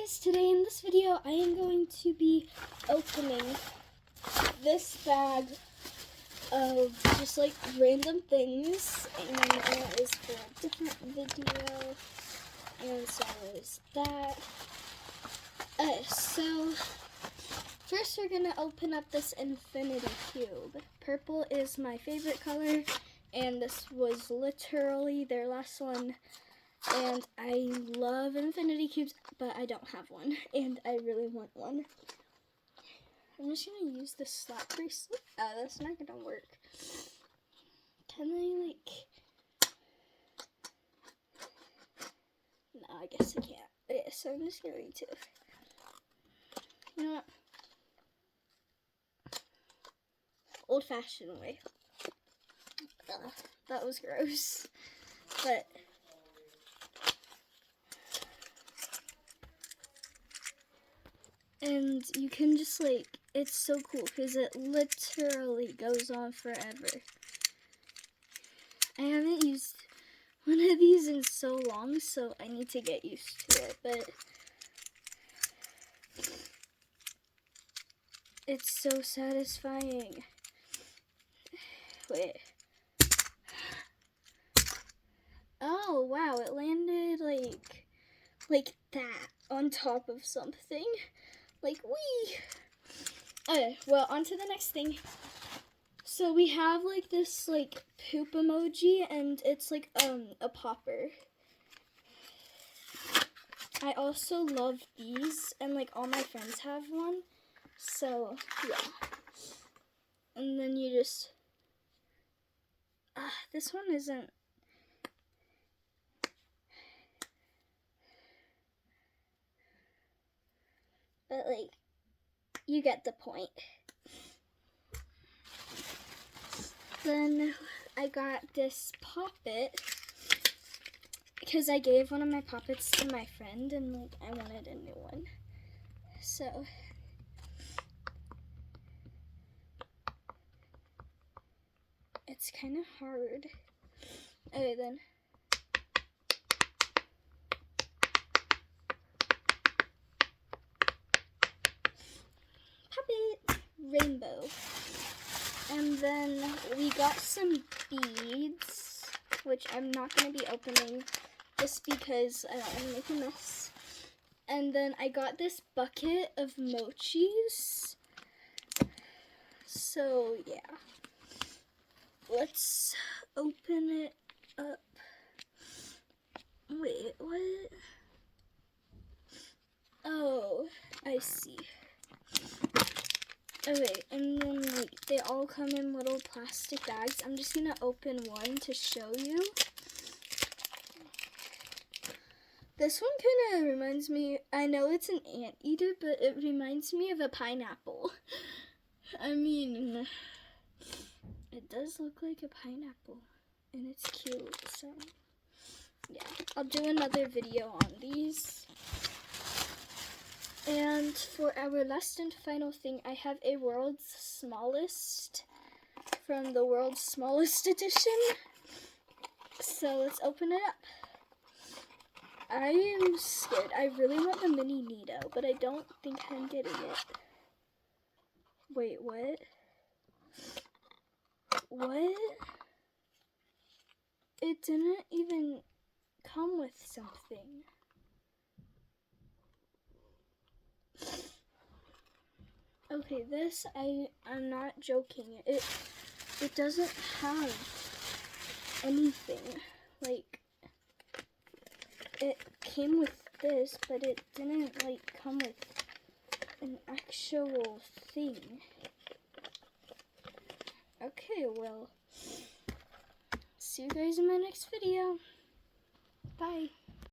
guys, today in this video I am going to be opening this bag of just like random things, and it is for a different video, and so is that. So first we're gonna open up this infinity cube. Purple is my favorite color, and this was literally their last one. And I love infinity cubes, but I don't have one, and I really want one. I'm just gonna use this slap bracelet. Oh, that's not gonna work. Can I, like... No, I guess I can't. Okay, so I'm just gonna read too. You know what? Old-fashioned way. That was gross. But... and you can just like, it's so cool because it literally goes on forever. I haven't used one of these in so long, so I need to get used to it, but it's so satisfying. Wait. Oh, wow, it landed like that on top of something. Like, wee! Okay, well, on to the next thing. So we have, like, this, like, poop emoji, and it's, like, a popper. I also love these, and, like, all my friends have one. So, yeah. And then you just... this one isn't... but, like, you get the point. Then I got this poppet because I gave one of my poppets to my friend, and, like, I wanted a new one. So, it's kind of hard. Okay, then. Puppet rainbow. And then we got some beads, which I'm not going to be opening just because I don't want to make a mess. And then I got this bucket of mochis. So yeah, let's open it up. Wait, what? Oh, I see. Okay, and then like they all come in little plastic bags. I'm just gonna open one to show you. This one kind of reminds me, I know it's an anteater, but it reminds me of a pineapple. I mean, it does look like a pineapple, and it's cute, so yeah. I'll do another video on these. And for our last and final thing, I have a World's Smallest from the World's Smallest edition. So let's open it up. I am scared. I really want the mini Nito, but I don't think I'm getting it. Wait, what? What? It didn't even come with something. Okay, this, I'm not joking. It doesn't have anything. Like, it came with this, but it didn't, like, come with an actual thing. Okay, well, see you guys in my next video. Bye.